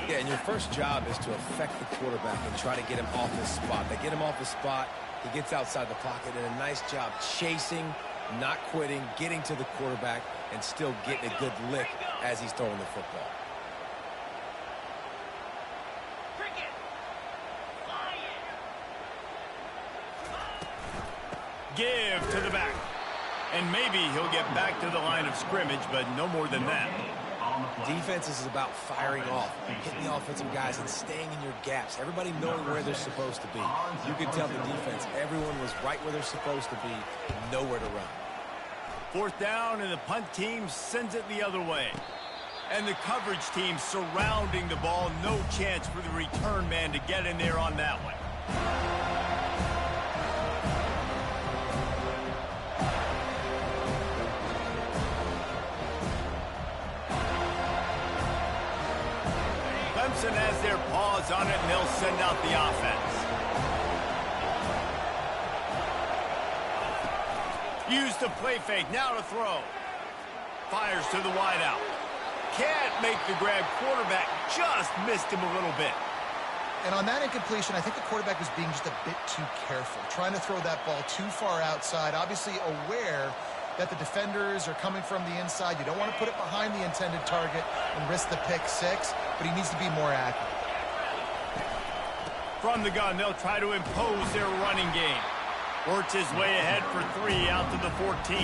Yeah, and your first job is to affect the quarterback and try to get him off his spot. They get him off his spot. He gets outside the pocket, and a nice job chasing, not quitting, getting to the quarterback, and still getting a good lick as he's throwing the football. Give to the back. And maybe he'll get back to the line of scrimmage, but no more than that. Defense is about firing off, hitting the offensive guys, and staying in your gaps. Everybody knowing where they're supposed to be. You can tell the defense, everyone was right where they're supposed to be, nowhere to run. Fourth down, and the punt team sends it the other way. And the coverage team surrounding the ball. No chance for the return man to get in there on that one. Clemson has their paws on it, and they'll send out the offense. Use the play fake, now to throw. Fires to the wideout. Can't make the grab. Quarterback just missed him a little bit. And on that incompletion, I think the quarterback was being just a bit too careful, trying to throw that ball too far outside, obviously aware that the defenders are coming from the inside. You don't want to put it behind the intended target and risk the pick six, but he needs to be more accurate. From the gun, they'll try to impose their running game. Works his way ahead for 3 out to the 14.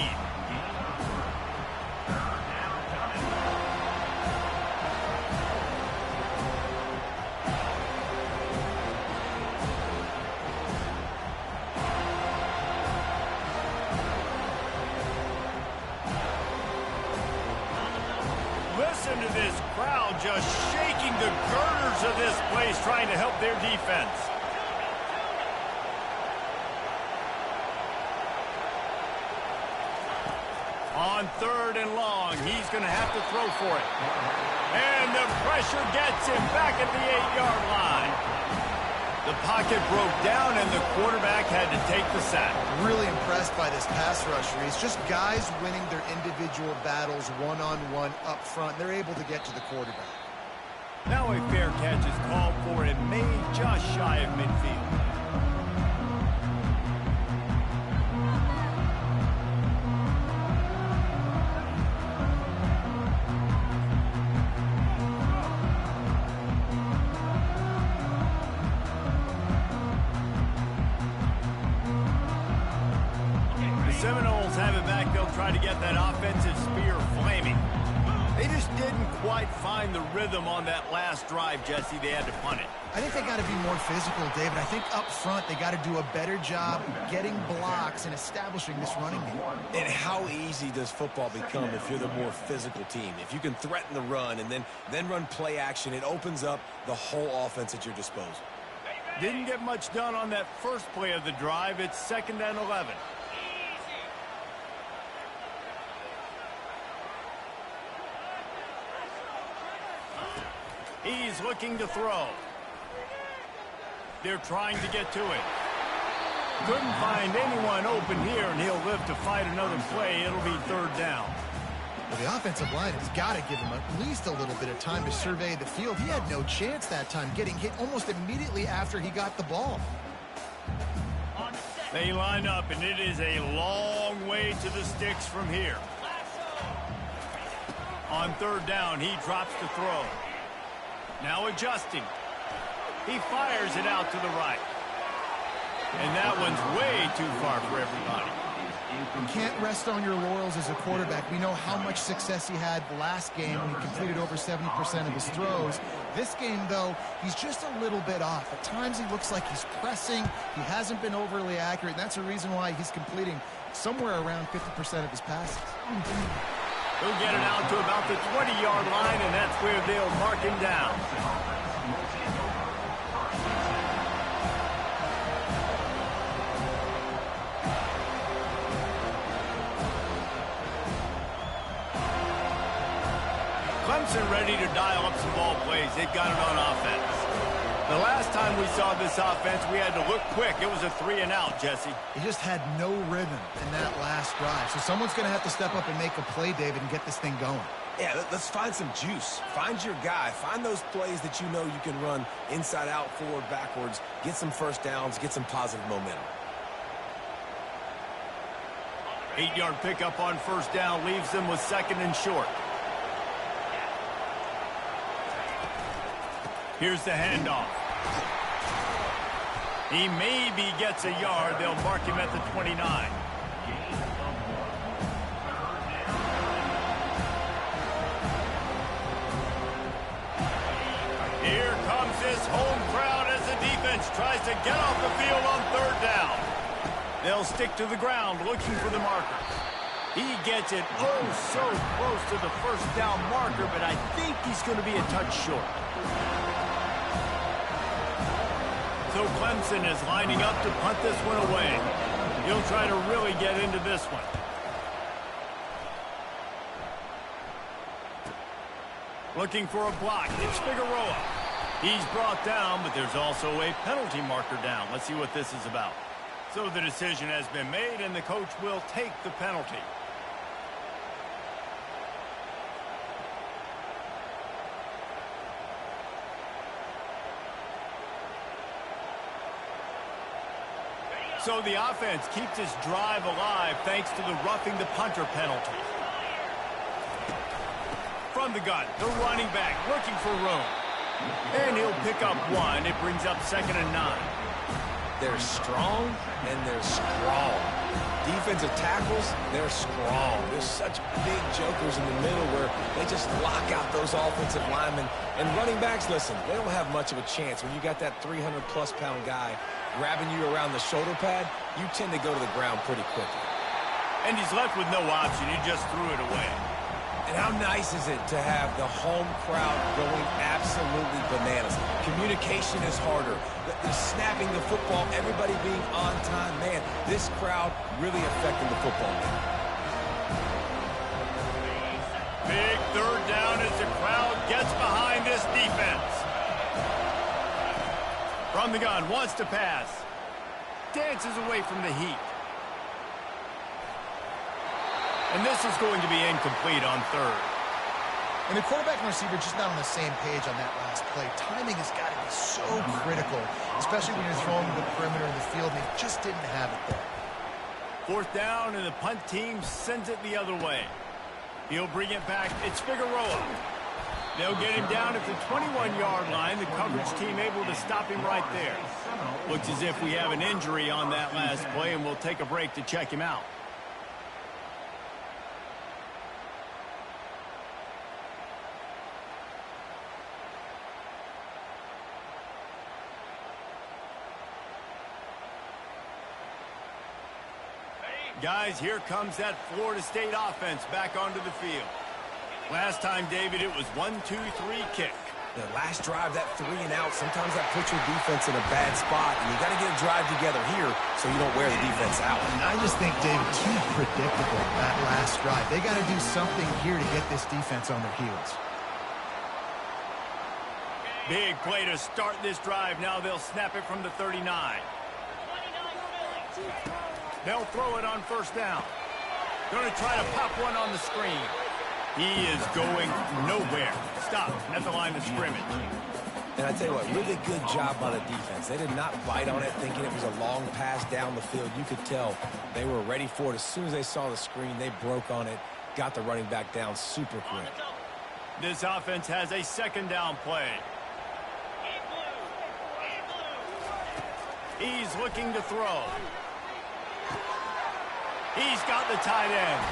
Listen to this crowd just shaking the girders of this place, trying to help their defense. On 3rd and long, he's going to have to throw for it. And the pressure gets him back at the 8-yard line. The pocket broke down, and the quarterback had to take the sack. Really impressed by this pass rush, Reese. Just guys winning their individual battles one-on-one up front. They're able to get to the quarterback. Now a fair catch is called for and made just shy of midfield. Seminoles have it back. They'll try to get that offensive spear flaming. They just didn't quite find the rhythm on that last drive, Jesse. They had to punt it. I think they got to be more physical, David. I think up front they got to do a better job getting blocks and establishing this running game. And how easy does football become if you're the more physical team? If you can threaten the run and then run play action, it opens up the whole offense at your disposal. Didn't get much done on that first play of the drive. It's 2nd and 11. He's looking to throw. They're trying to get to it. Couldn't find anyone open here, and he'll live to fight another play. It'll be 3rd down. Well, the offensive line has got to give him at least a little bit of time to survey the field. He had no chance that time, getting hit almost immediately after he got the ball. They line up, and it is a long way to the sticks from here. On 3rd down, he drops to throw. Now adjusting. He fires it out to the right. And that one's way too far for everybody. You can't rest on your laurels as a quarterback. We know how much success he had the last game when he completed over 70% of his throws. This game, though, he's just a little bit off. At times he looks like he's pressing. He hasn't been overly accurate. And that's the reason why he's completing somewhere around 50% of his passes. He'll get it out to about the 20-yard line, and that's where they'll mark him down. Clemson ready to dial up some ball plays. They've got it on offense. The last time we saw this offense, we had to look quick. It was a 3-and-out, Jesse. He just had no rhythm in that last drive. So someone's going to have to step up and make a play, David, and get this thing going. Yeah, let's find some juice. Find your guy. Find those plays that you know you can run inside out, forward, backwards. Get some first downs. Get some positive momentum. 8-yard pickup on first down leaves them with 2nd and short. Here's the handoff. He maybe gets a yard. They'll mark him at the 29. Here comes this home crowd as the defense tries to get off the field on 3rd down. They'll stick to the ground looking for the marker. He gets it so close to the first down marker, but I think he's going to be a touch short. So Clemson is lining up to punt this one away. He'll try to really get into this one. Looking for a block. It's Figueroa. He's brought down, but there's also a penalty marker down. Let's see what this is about. So the decision has been made, and the coach will take the penalty. So the offense keeps its drive alive thanks to the roughing the punter penalty. From the gun, the running back looking for room. And he'll pick up 1. It brings up 2nd and 9. They're strong, and they're strong. Defensive tackles, they're strong. There's such big jokers in the middle where they just lock out those offensive linemen. And running backs, listen, they don't have much of a chance. When you got that 300-plus pound guy grabbing you around the shoulder pad, you tend to go to the ground pretty quickly. And he's left with no option. He just threw it away. And how nice is it to have the home crowd going absolutely bananas? Communication is harder. The snapping the football, everybody being on time. Man, this crowd really affecting the football game. Big 3rd down as the crowd gets behind this defense. From the gun, wants to pass. Dances away from the heat. And this is going to be incomplete on 3rd. And the quarterback and receiver just not on the same page on that last play. Timing has got to be so critical, especially when you're throwing to the perimeter of the field. They just didn't have it there. 4th down, and the punt team sends it the other way. He'll bring it back. It's Figueroa. They'll get him down at the 21-yard line. The coverage team able to stop him right there. Looks as if we have an injury on that last play, and we'll take a break to check him out. Guys, here comes that Florida State offense back onto the field. Last time, David, it was 1-2-3 kick. The last drive, that 3-and-out, sometimes that puts your defense in a bad spot, and you got to get a drive together here so you don't wear the defense out. And I just think, David, too predictable, that last drive. They got to do something here to get this defense on their heels. Big play to start this drive. Now they'll snap it from the 39. They'll throw it on 1st down. Going to try to pop one on the screen. He is going nowhere. Stop at the line of scrimmage. And I tell you what, really good job by the defense. They did not bite on it thinking it was a long pass down the field. You could tell they were ready for it. As soon as they saw the screen, they broke on it, got the running back down super quick. This offense has a 2nd down play. He's looking to throw. He's got the tight end.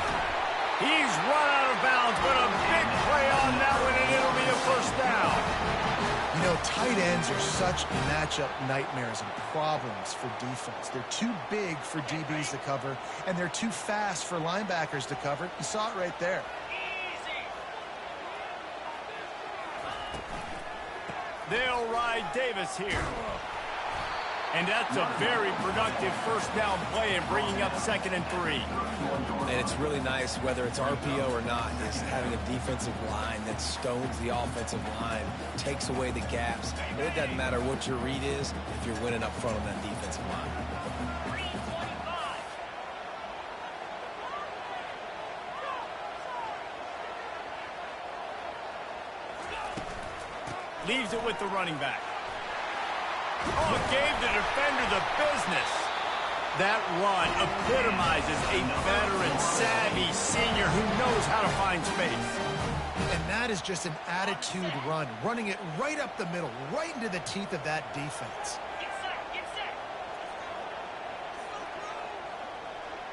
He's run out of bounds, but a big play on that one, and it'll be a first down. You know, tight ends are such matchup nightmares and problems for defense. They're too big for DBs to cover, and they're too fast for linebackers to cover. You saw it right there. They'll ride Davis here. And that's a very productive first down play and bringing up 2nd and 3. And it's really nice, whether it's RPO or not, is having a defensive line that stones the offensive line, takes away the gaps. But it doesn't matter what your read is if you're winning up front on that defensive line. Leaves it with the running back. Oh, gave the defender the business. That run epitomizes a veteran, savvy senior who knows how to find space. And that is just an attitude run, running it right up the middle, right into the teeth of that defense. Get set, get set.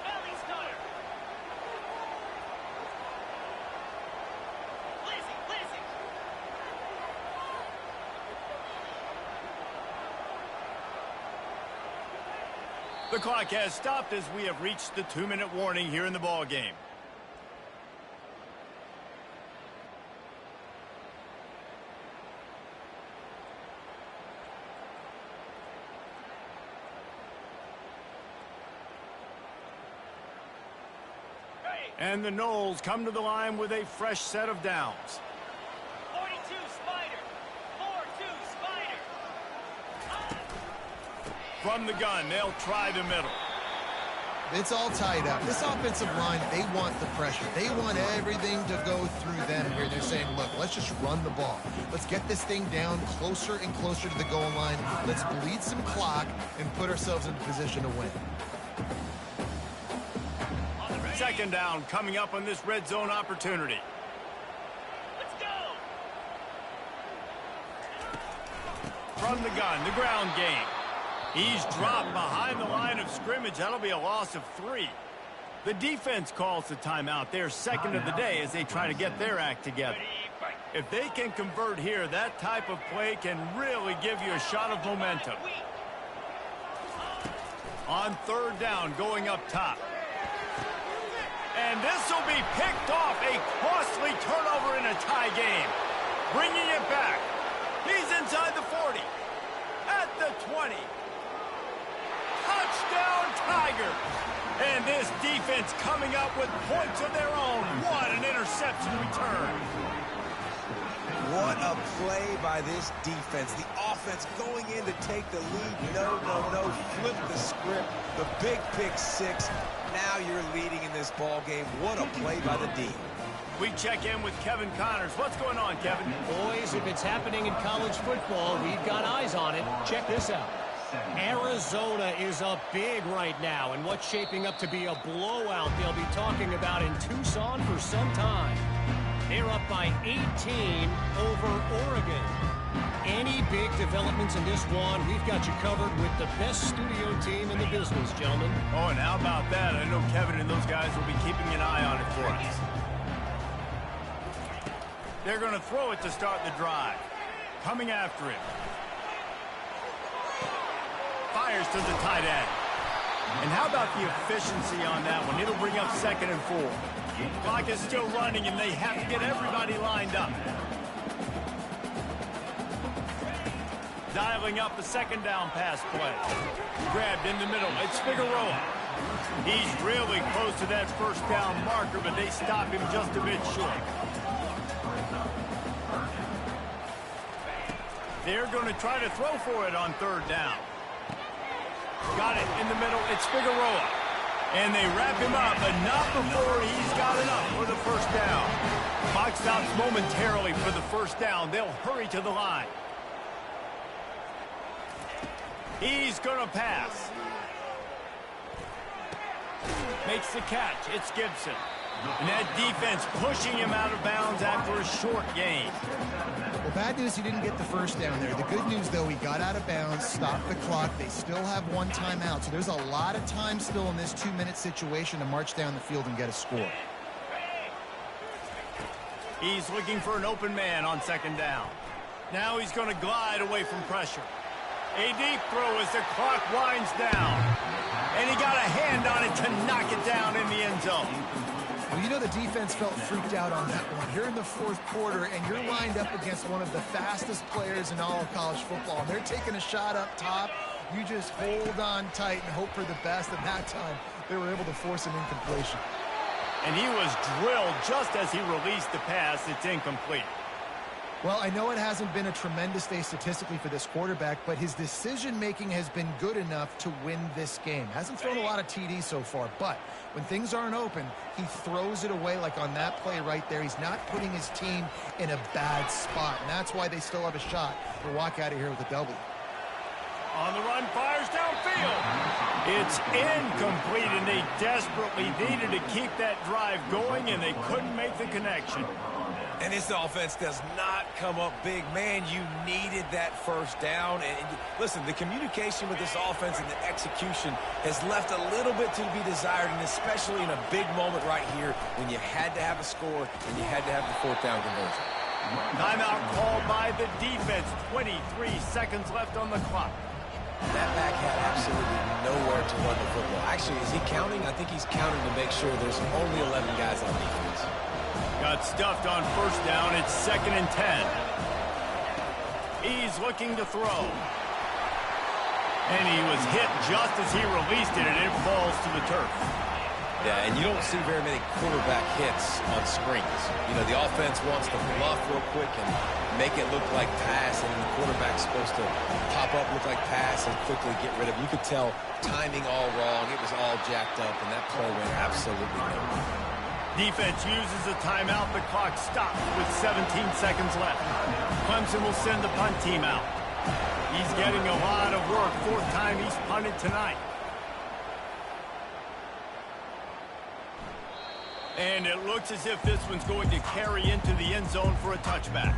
Ellie Starter. Lizzie, Lizzie. The clock has stopped as we have reached the 2-minute warning here in the ball game. And the Noles come to the line with a fresh set of downs. 42 Spider. 4-2 Spider. From the gun, they'll try the middle. It's all tied up. This offensive line, they want the pressure. They want everything to go through them here. They're saying, look, let's just run the ball. Let's get this thing down closer and closer to the goal line. Let's bleed some clock and put ourselves in a position to win. 2nd down coming up on this red zone opportunity. Let's go. From the gun, the ground game. He's dropped behind the line of scrimmage. That'll be a loss of 3. The defense calls the timeout. Their 2nd of the day as they try to get their act together. If they can convert here, that type of play can really give you a shot of momentum. On 3rd down, going up top. And this will be picked off. A costly turnover in a tie game. Bringing it back. He's inside the 40. At the 20. Touchdown, Tiger. And this defense coming up with points of their own. What an interception return. What a play by this defense. The offense going in to take the lead. No. Flip the script. The big pick 6. Now you're leading in this ball game. What a play by the D. We check in with Kevin Connors. What's going on, Kevin? Boys, if it's happening in college football, we've got eyes on it. Check this out. Arizona is up big right now, and what's shaping up to be a blowout they'll be talking about in Tucson for some time. They're up by 18 over Oregon. Any big developments in this one, we've got you covered with the best studio team in the business, gentlemen. Oh, and how about that? I know Kevin and those guys will be keeping an eye on it for us. They're going to throw it to start the drive. Coming after it. Fires to the tight end. And how about the efficiency on that one? It'll bring up 2nd and 4. Clock is still running, and they have to get everybody lined up. Dialing up the 2nd down pass play. Grabbed in the middle. It's Figueroa. He's really close to that first down marker, but they stop him just a bit short. They're going to try to throw for it on 3rd down. Got it in the middle. It's Figueroa. And they wrap him up, but not before he's got enough for the first down. Clock stops momentarily for the first down. They'll hurry to the line. He's going to pass. Makes the catch. It's Gibson. And that defense pushing him out of bounds after a short gain. Well, bad news, he didn't get the first down there. The good news, though, he got out of bounds, stopped the clock. They still have one timeout, so there's a lot of time still in this 2-minute situation to march down the field and get a score. He's looking for an open man on second down. Now he's going to glide away from pressure. A deep throw as the clock winds down. And he got a hand on it to knock it down in the end zone. Well, you know the defense felt freaked out on that one. You're in the fourth quarter, and you're lined up against one of the fastest players in all of college football. And they're taking a shot up top. You just hold on tight and hope for the best. And that time, they were able to force an incompletion. And he was drilled just as he released the pass. It's incomplete. Well, I know it hasn't been a tremendous day statistically for this quarterback, but his decision-making has been good enough to win this game. Hasn't thrown a lot of TDs so far, but when things aren't open, he throws it away like on that play right there. He's not putting his team in a bad spot, and that's why they still have a shot to walk out of here with a W. On the run, fires downfield. It's incomplete, and they desperately needed to keep that drive going, and they couldn't make the connection. And this offense does not come up big. Man, you needed that first down. And listen, the communication with this offense and the execution has left a little bit to be desired, and especially in a big moment right here when you had to have a score and you had to have the fourth down conversion. Timeout called by the defense. 23 seconds left on the clock. That back had absolutely nowhere to run the football. Actually, is he counting? I think he's counting to make sure there's only 11 guys on defense. Got stuffed on first down. It's 2nd and 10. He's looking to throw. And he was hit just as he released it, and it falls to the turf. Yeah, and you don't see very many quarterback hits on screens. You know, the offense wants to bluff real quick and make it look like pass, and the quarterback's supposed to pop up, look like pass, and quickly get rid of it. You could tell timing all wrong. It was all jacked up, and that play went absolutely nowhere. Defense uses a timeout. The clock stops with 17 seconds left. Clemson will send the punt team out. He's getting a lot of work. 4th time he's punted tonight. And it looks as if this one's going to carry into the end zone for a touchback.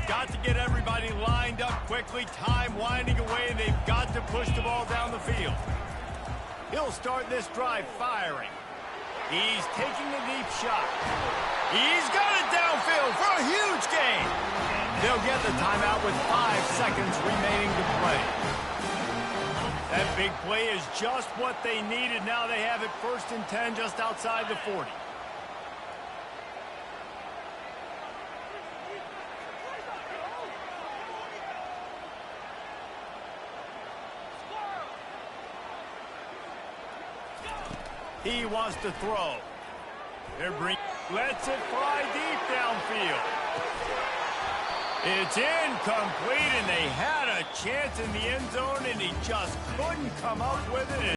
Got to get everybody lined up quickly. Time winding away, and they've got to push the ball down the field. He'll start this drive firing. He's taking a deep shot. He's got it downfield for a huge gain. They'll get the timeout with 5 seconds remaining to play. That big play is just what they needed. Now they have it 1st and 10 just outside the 40. He wants to throw. Lets it fly deep downfield. It's incomplete, and they had a chance in the end zone, and he just couldn't come up with it.